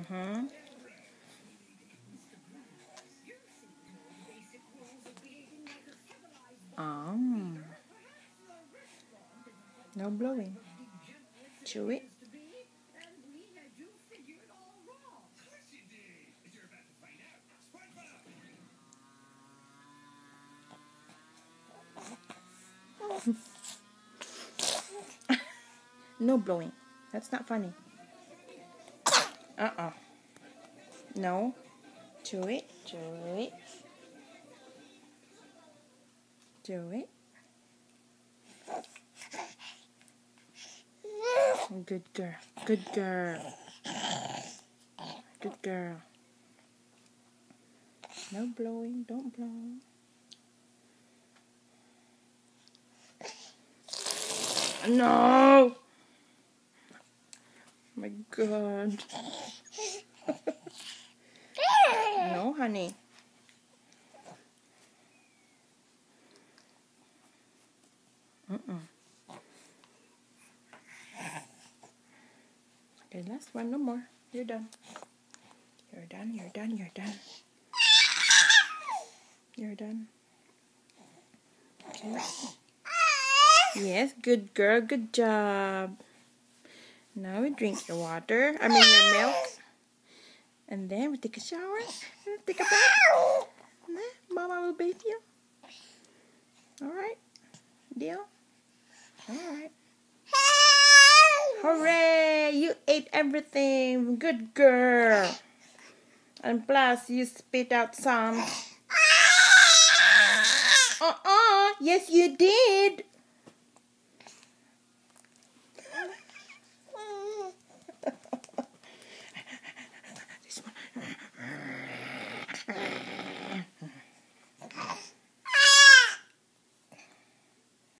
Mm-hmm. No blowing. Chew it. No blowing. That's not funny. Uh-uh. No. Chew it. Chew it. Chew it. Good girl. Good girl. Good girl. No blowing. Don't blow. No! My God. No, honey. Okay, last one. No more. You're done. You're done. You're done. You're done. You're done. Okay. Yes, good girl. Good job. Now we drink your water. I mean your milk. And then we take a shower. Take a bath. Mama will bathe you. Alright? Deal? Alright. Hooray! You ate everything. Good girl. And plus, you spit out some. Yes, you did.